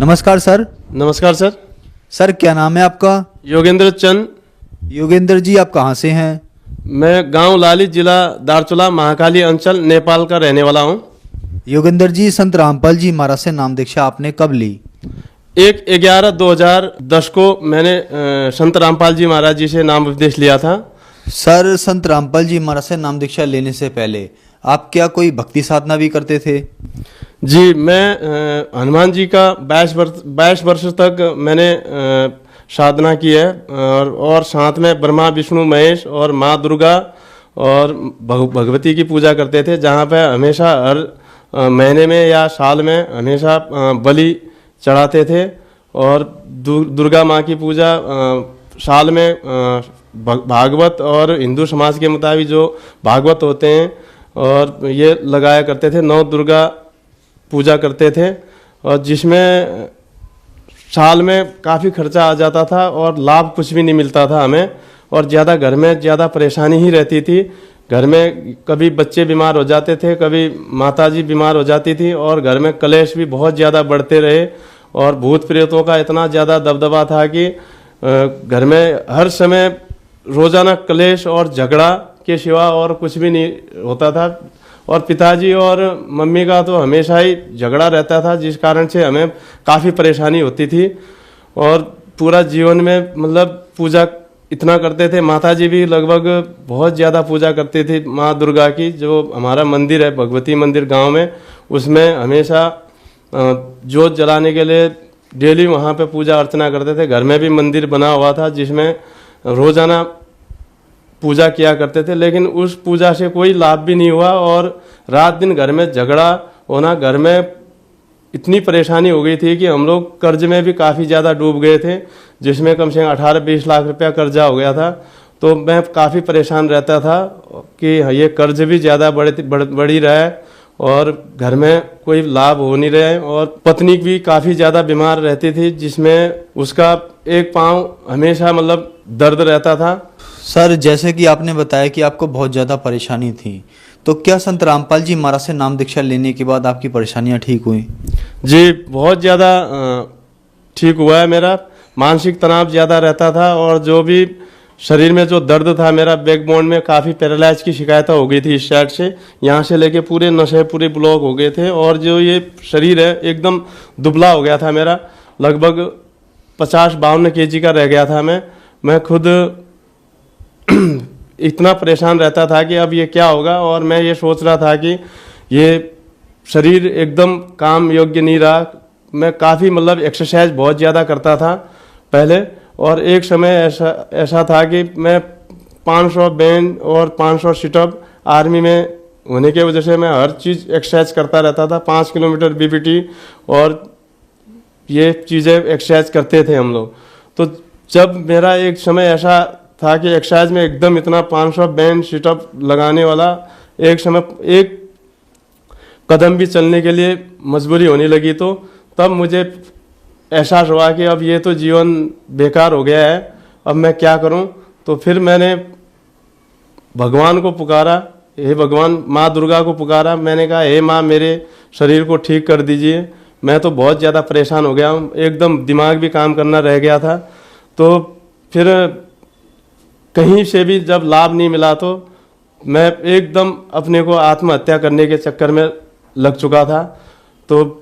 नमस्कार सर। नमस्कार sir. Sir क्या नाम है आपका? योगेंद्र चंद। योगेंद्र जी, आप कहाँ से हैं? मैं गांव लाली, जिला दारचूला, महाकाली अंचल, नेपाल का रहने वाला हूं। योगेंद्र जी, संत रामपाल जी महाराज से नाम दीक्षा आपने कब ली? 1/11/2010 को मैंने संत रामपाल जी महाराज जी से नाम उपदेश लिया था। सर, संत रामपाल जी महाराज से नाम दीक्षा लेने से पहले आप क्या कोई भक्ति साधना भी करते थे? जी, मैं हनुमान जी का 22 वर्ष तक मैंने साधना की है, और साथ में ब्रह्मा विष्णु महेश और माँ दुर्गा और भगवती की पूजा करते थे, जहाँ पे हमेशा हर महीने में या साल में हमेशा बलि चढ़ाते थे। और दुर्गा माँ की पूजा साल में भागवत और हिंदू समाज के मुताबिक जो भागवत होते हैं और ये लगाया करते थे। 9 दुर्गा पूजा करते थे, और जिसमें साल में काफ़ी खर्चा आ जाता था और लाभ कुछ भी नहीं मिलता था हमें, और ज़्यादा घर में ज़्यादा परेशानी ही रहती थी। घर में कभी बच्चे बीमार हो जाते थे, कभी माताजी बीमार हो जाती थी, और घर में कलेश भी बहुत ज़्यादा बढ़ते रहे। और भूत प्रेतों का इतना ज़्यादा दबदबा था कि घर में हर समय रोज़ाना कलेश और झगड़ा के सिवा और कुछ भी नहीं होता था। और पिताजी और मम्मी का तो हमेशा ही झगड़ा रहता था, जिस कारण से हमें काफ़ी परेशानी होती थी। और पूरा जीवन में मतलब पूजा इतना करते थे। माताजी भी लगभग बहुत ज़्यादा पूजा करती थी माँ दुर्गा की। जो हमारा मंदिर है भगवती मंदिर गांव में, उसमें हमेशा जोत जलाने के लिए डेली वहाँ पे पूजा अर्चना करते थे। घर में भी मंदिर बना हुआ था जिसमें रोज़ाना पूजा किया करते थे, लेकिन उस पूजा से कोई लाभ भी नहीं हुआ। और रात दिन घर में झगड़ा होना, घर में इतनी परेशानी हो गई थी कि हम लोग कर्ज में भी काफ़ी ज़्यादा डूब गए थे, जिसमें कम से कम 18-20 लाख रुपया कर्जा हो गया था। तो मैं काफ़ी परेशान रहता था कि ये कर्ज भी ज़्यादा बढ़ी रहा है और घर में कोई लाभ हो नहीं रहा है। और पत्नी भी काफ़ी ज़्यादा बीमार रहती थी, जिसमें उसका एक पाँव हमेशा मतलब दर्द रहता था। सर, जैसे कि आपने बताया कि आपको बहुत ज़्यादा परेशानी थी, तो क्या संत रामपाल जी महाराज से नाम दीक्षा लेने के बाद आपकी परेशानियां ठीक हुई? जी, बहुत ज़्यादा ठीक हुआ है। मेरा मानसिक तनाव ज़्यादा रहता था, और जो भी शरीर में जो दर्द था, मेरा बैकबोन में काफ़ी पैरालाइज की शिकायत हो गई थी। इस साइड से यहाँ से लेके पूरे नसें पूरे ब्लॉक हो गए थे, और जो ये शरीर है एकदम दुबला हो गया था मेरा। लगभग 50-52 kg का रह गया था मैं खुद इतना परेशान रहता था कि अब ये क्या होगा। और मैं ये सोच रहा था कि ये शरीर एकदम काम योग्य नहीं रहा। मैं काफ़ी मतलब एक्सरसाइज बहुत ज़्यादा करता था पहले, और एक समय ऐसा था कि मैं 500 बैंड और 500 सिटअप आर्मी में होने की वजह से मैं हर चीज़ एक्सरसाइज करता रहता था। 5 किलोमीटर बीपीटी और ये चीज़ें एक्सरसाइज करते थे हम लोग। तो जब मेरा एक समय ऐसा था कि एक्सरसाइज में एकदम इतना 500 बैंड सिटअप लगाने वाला एक समय एक कदम भी चलने के लिए मजबूरी होने लगी, तो तब मुझे एहसास हुआ कि अब ये तो जीवन बेकार हो गया है, अब मैं क्या करूं। तो फिर मैंने भगवान को पुकारा, हे भगवान, माँ दुर्गा को पुकारा। मैंने कहा, हे माँ, मेरे शरीर को ठीक कर दीजिए, मैं तो बहुत ज़्यादा परेशान हो गया हूँ, एकदम दिमाग भी काम करना रह गया था। तो फिर कहीं से भी जब लाभ नहीं मिला, तो मैं एकदम अपने को आत्महत्या करने के चक्कर में लग चुका था। तो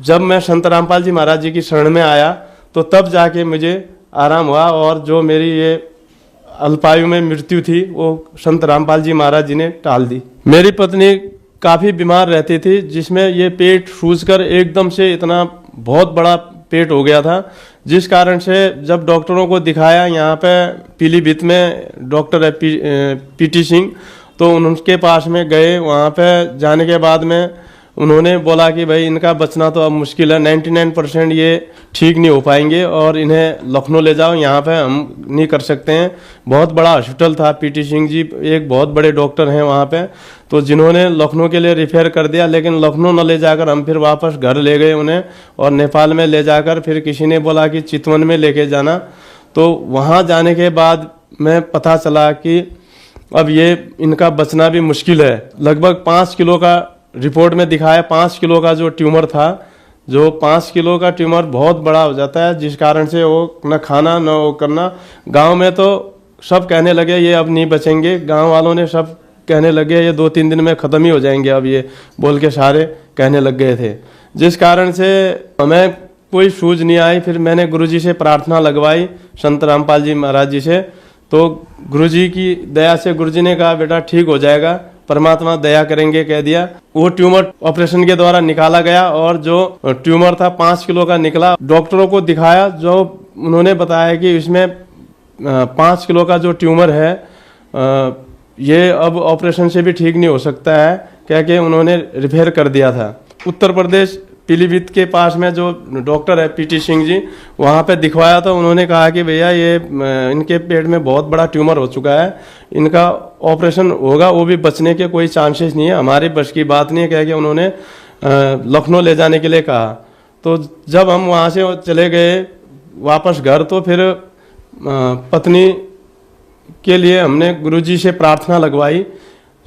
जब मैं संत रामपाल जी महाराज जी की शरण में आया, तो तब जाके मुझे आराम हुआ, और जो मेरी ये अल्पायु में मृत्यु थी वो संत रामपाल जी महाराज जी ने टाल दी। मेरी पत्नी काफ़ी बीमार रहती थी, जिसमें ये पेट सूजकर एकदम से इतना बहुत बड़ा पेट हो गया था, जिस कारण से जब डॉक्टरों को दिखाया, यहाँ पे पीलीभीत में डॉक्टर है पीटी सिंह, तो उनके पास में गए। वहाँ पे जाने के बाद में उन्होंने बोला कि भाई इनका बचना तो अब मुश्किल है, 99% ये ठीक नहीं हो पाएंगे, और इन्हें लखनऊ ले जाओ, यहाँ पे हम नहीं कर सकते हैं। बहुत बड़ा हॉस्पिटल था, पीटी सिंह जी एक बहुत बड़े डॉक्टर हैं वहाँ पे, तो जिन्होंने लखनऊ के लिए रिफेयर कर दिया। लेकिन लखनऊ न ले जाकर हम फिर वापस घर ले गए उन्हें, और नेपाल में ले जाकर फिर किसी ने बोला कि चितवन में लेके जाना। तो वहाँ जाने के बाद मैं पता चला कि अब ये इनका बचना भी मुश्किल है। लगभग 5 किलो का रिपोर्ट में दिखाया, 5 किलो का जो ट्यूमर था, जो 5 किलो का ट्यूमर बहुत बड़ा हो जाता है, जिस कारण से वो न खाना न वो करना। गांव में तो सब कहने लगे ये अब नहीं बचेंगे, गांव वालों ने सब कहने लगे ये 2-3 दिन में ख़त्म ही हो जाएंगे, अब ये बोल के सारे कहने लग गए थे, जिस कारण से हमें कोई सूझ नहीं आई। फिर मैंने गुरुजी से प्रार्थना लगवाई, संत रामपाल जी महाराज जी से। तो गुरुजी की दया से गुरुजी ने कहा बेटा ठीक हो जाएगा, परमात्मा दया करेंगे कह दिया। वो ट्यूमर ऑपरेशन के द्वारा निकाला गया और जो ट्यूमर था 5 किलो का निकला। डॉक्टरों को दिखाया, जो उन्होंने बताया कि इसमें 5 किलो का जो ट्यूमर है ये अब ऑपरेशन से भी ठीक नहीं हो सकता है, क्या कि उन्होंने रिपेयर कर दिया था। उत्तर प्रदेश पीलीभीत के पास में जो डॉक्टर है पीटी सिंह जी, वहाँ पे दिखवाया तो उन्होंने कहा कि भैया ये इनके पेट में बहुत बड़ा ट्यूमर हो चुका है, इनका ऑपरेशन होगा वो भी बचने के कोई चांसेस नहीं है, हमारे बस की बात नहीं है, कह के उन्होंने लखनऊ ले जाने के लिए कहा। तो जब हम वहाँ से चले गए वापस घर, तो फिर पत्नी के लिए हमने गुरुजी से प्रार्थना लगवाई,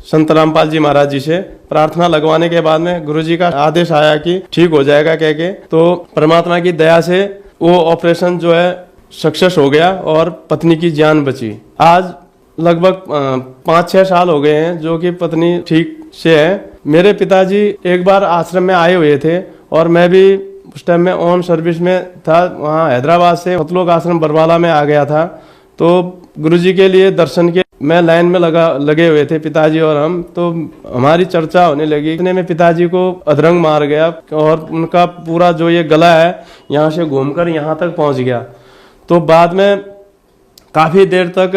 संत रामपाल जी महाराज जी से। प्रार्थना लगवाने के बाद में गुरुजी का आदेश आया कि ठीक हो जाएगा कह के। तो परमात्मा की दया से वो ऑपरेशन जो है सक्सेस हो गया और पत्नी की जान बची। आज लगभग 5-6 साल हो गए हैं जो कि पत्नी ठीक से है। मेरे पिताजी एक बार आश्रम में आए हुए थे और मैं भी उस टाइम में ऑन सर्विस में था, वहाँ हैदराबाद से मतलोक आश्रम बरवाला में आ गया था। तो गुरुजी के लिए दर्शन के मैं लाइन में लगे हुए थे पिताजी और हम। तो हमारी चर्चा होने लगी, इतने में पिताजी को अधरंग मार गया और उनका पूरा जो ये गला है यहाँ से घूमकर यहाँ तक पहुँच गया। तो बाद में काफ़ी देर तक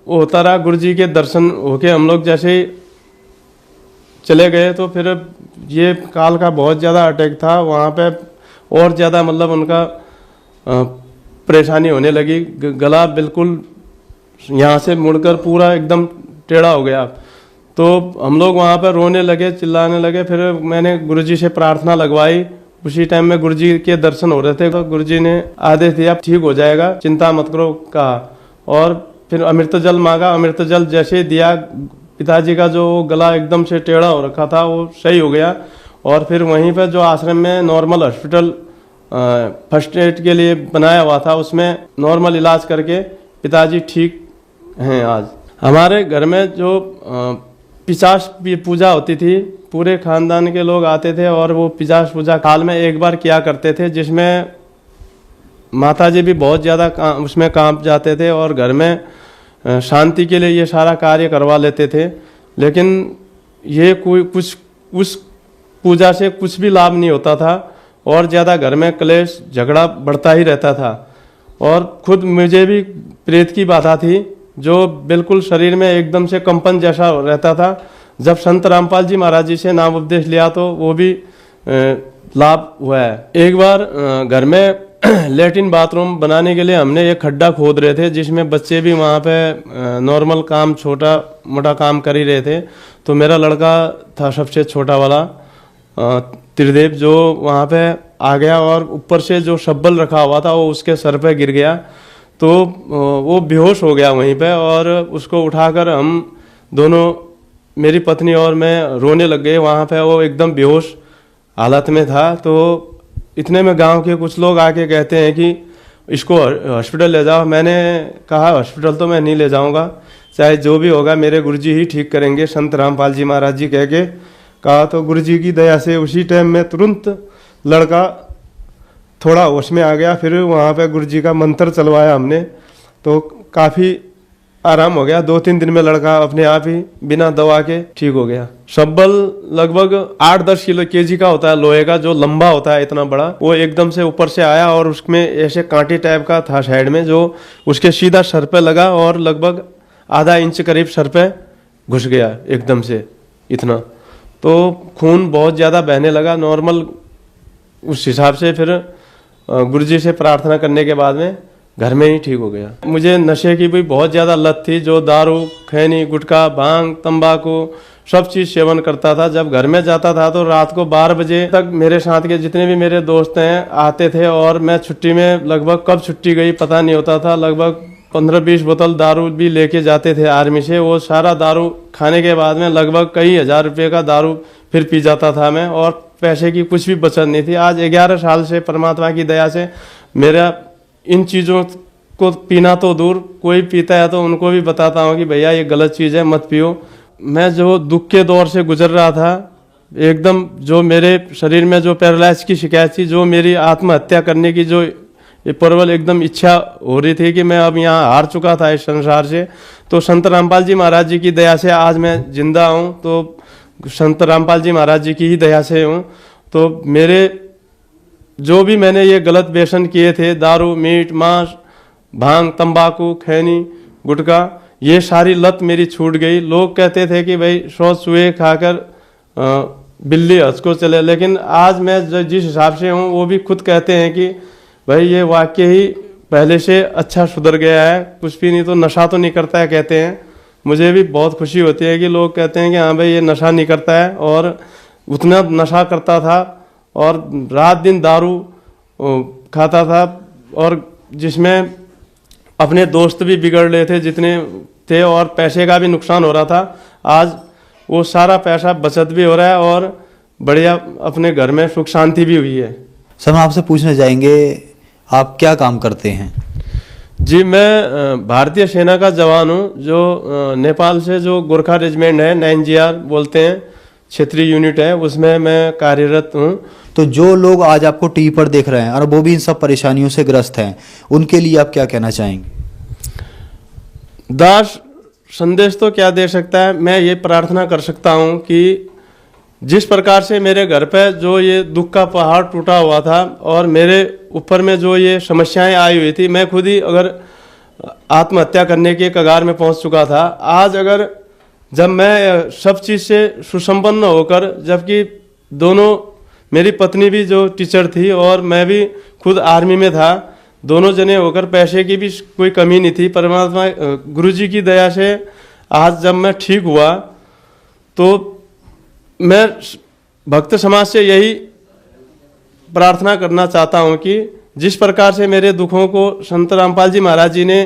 वो होता रहा। गुरुजी के दर्शन होके हम लोग जैसे ही चले गए तो फिर ये काल का बहुत ज़्यादा अटैक था वहाँ पे, और ज़्यादा मतलब उनका परेशानी होने लगी। गला बिल्कुल यहाँ से मुड़कर पूरा एकदम टेढ़ा हो गया। तो हम लोग वहाँ पर रोने लगे, चिल्लाने लगे। फिर मैंने गुरुजी से प्रार्थना लगवाई। उसी टाइम में गुरुजी के दर्शन हो रहे थे, तो गुरुजी ने आदेश दिया ठीक हो जाएगा, चिंता मत करो कहा। और फिर अमृत जल मांगा, अमृत जल जैसे दिया, पिताजी का जो गला एकदम से टेढ़ा हो रखा था वो सही हो गया। और फिर वहीं पर जो आश्रम में नॉर्मल हॉस्पिटल फर्स्ट एड के लिए बनाया हुआ था, उसमें नॉर्मल इलाज करके पिताजी ठीक हैं आज। हमारे घर में जो पिशाच पूजा होती थी, पूरे खानदान के लोग आते थे और वो पिशाच पूजा साल में एक बार किया करते थे, जिसमें माताजी भी बहुत ज़्यादा उसमें कांप जाते थे और घर में शांति के लिए ये सारा कार्य करवा लेते थे। लेकिन ये कोई कुछ उस पूजा से कुछ भी लाभ नहीं होता था और ज़्यादा घर में क्लेश झगड़ा बढ़ता ही रहता था। और खुद मुझे भी प्रेत की बाधा थी, जो बिल्कुल शरीर में एकदम से कंपन जैसा रहता था। जब संत रामपाल जी महाराज जी से नाम उपदेश लिया तो वो भी लाभ हुआ है। एक बार घर में लेटिन बाथरूम बनाने के लिए हमने एक खड्डा खोद रहे थे, जिसमें बच्चे भी वहाँ पे नॉर्मल काम छोटा मोटा काम कर ही रहे थे। तो मेरा लड़का था सबसे छोटा वाला त्रिदेव, जो वहाँ पे आ गया और ऊपर से जो शब्बल रखा हुआ था वो उसके सर पे गिर गया। तो वो बेहोश हो गया वहीं पे, और उसको उठाकर हम दोनों, मेरी पत्नी और मैं, रोने लग गए। वहाँ पे वो एकदम बेहोश हालत में था। तो इतने में गांव के कुछ लोग आके कहते हैं कि इसको हॉस्पिटल ले जाओ। मैंने कहा हॉस्पिटल तो मैं नहीं ले जाऊंगा, चाहे जो भी होगा मेरे गुरुजी ही ठीक करेंगे, संत रामपाल जी महाराज जी कह के कहा। तो गुरुजी की दया से उसी टाइम में तुरंत लड़का थोड़ा होश में आ गया। फिर वहाँ पे गुरुजी का मंत्र चलवाया हमने, तो काफ़ी आराम हो गया। 2-3 दिन में लड़का अपने आप ही बिना दवा के ठीक हो गया। शब्बल लगभग 8-10 किलो केजी का होता है, लोहे का, जो लंबा होता है इतना बड़ा। वो एकदम से ऊपर से आया और उसमें ऐसे कांटे टाइप का था साइड में, जो उसके सीधा सर पे लगा और लगभग आधा इंच करीब सर पे घुस गया एकदम से इतना। तो खून बहुत ज़्यादा बहने लगा नॉर्मल। उस हिसाब से फिर गुरुजी से प्रार्थना करने के बाद में घर में ही ठीक हो गया। मुझे नशे की भी बहुत ज़्यादा लत थी, जो दारू, खैनी, गुटखा, भांग, तंबाकू सब चीज़ सेवन करता था। जब घर में जाता था तो रात को 12 बजे तक मेरे साथ के जितने भी मेरे दोस्त हैं आते थे, और मैं छुट्टी में लगभग कब छुट्टी गई पता नहीं होता था। लगभग 15-20 बोतल दारू भी लेके जाते थे आर्मी से। वो सारा दारू खाने के बाद में लगभग कई हज़ार रुपये का दारू फिर पी जाता था मैं, और पैसे की कुछ भी बचत नहीं थी। आज 11 साल से परमात्मा की दया से मेरा इन चीज़ों को पीना तो दूर, कोई पीता है तो उनको भी बताता हूँ कि भैया ये गलत चीज़ है, मत पियो। मैं जो दुख के दौर से गुजर रहा था, एकदम जो मेरे शरीर में जो पैरालाइज की शिकायत थी, जो मेरी आत्महत्या करने की जो ये प्रबल एकदम इच्छा हो रही थी कि मैं अब यहाँ हार चुका था इस संसार से, तो संत रामपाल जी महाराज जी की दया से आज मैं जिंदा हूँ। तो संत रामपाल जी महाराज जी की ही दया से हूँ। तो मेरे जो भी मैंने ये गलत व्यसन किए थे, दारू, मीट, मांस, भांग, तंबाकू, खैनी, गुटखा, ये सारी लत मेरी छूट गई। लोग कहते थे कि भाई 100 चूहे खाकर बिल्ली हंस को चले, लेकिन आज मैं जिस हिसाब से हूँ वो भी खुद कहते हैं कि भाई ये वाक्य ही पहले से अच्छा सुधर गया है, कुछ भी नहीं तो नशा तो नहीं करता है कहते हैं। मुझे भी बहुत खुशी होती है कि लोग कहते हैं कि हाँ भाई ये नशा नहीं करता है, और उतना नशा करता था और रात दिन दारू खाता था, और जिसमें अपने दोस्त भी बिगड़ रहे थे जितने थे, और पैसे का भी नुकसान हो रहा था। आज वो सारा पैसा बचत भी हो रहा है और बढ़िया अपने घर में सुख शांति भी हुई है। सर, हम आपसे पूछने जाएंगे, आप क्या काम करते हैं? जी, मैं भारतीय सेना का जवान हूँ, जो नेपाल से जो गोरखा रेजिमेंट है, 9GR बोलते हैं, क्षेत्रीय यूनिट है, उसमें मैं कार्यरत हूँ। तो जो लोग आज आपको टीवी पर देख रहे हैं और वो भी इन सब परेशानियों से ग्रस्त हैं, उनके लिए आप क्या कहना चाहेंगे? दास संदेश तो क्या दे सकता है, मैं ये प्रार्थना कर सकता हूँ कि जिस प्रकार से मेरे घर पे जो ये दुख का पहाड़ टूटा हुआ था और मेरे ऊपर में जो ये समस्याएं आई हुई थी, मैं खुद ही अगर आत्महत्या करने के कगार में पहुंच चुका था। आज अगर जब मैं सब चीज़ से सुसंपन्न होकर, जबकि दोनों, मेरी पत्नी भी जो टीचर थी और मैं भी खुद आर्मी में था, दोनों जने होकर पैसे की भी कोई कमी नहीं थी, परमात्मा गुरुजी की दया से आज जब मैं ठीक हुआ, तो मैं भक्त समाज से यही प्रार्थना करना चाहता हूँ कि जिस प्रकार से मेरे दुखों को संत रामपाल जी महाराज जी ने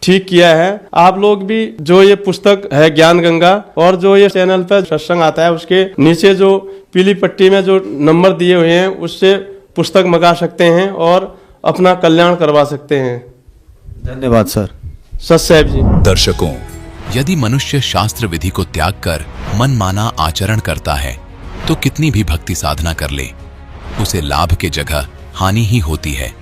ठीक किया है, आप लोग भी जो ये पुस्तक है ज्ञान गंगा, और जो ये चैनल पर सत्संग आता है उसके नीचे जो पीली पट्टी में जो नंबर दिए हुए हैं उससे पुस्तक मंगा सकते हैं और अपना कल्याण करवा सकते हैं। धन्यवाद सर। सत्साहेब जी। दर्शकों, यदि मनुष्य शास्त्र विधि को त्याग कर मनमाना आचरण करता है तो कितनी भी भक्ति साधना कर ले, उसे लाभ के जगह हानि ही होती है।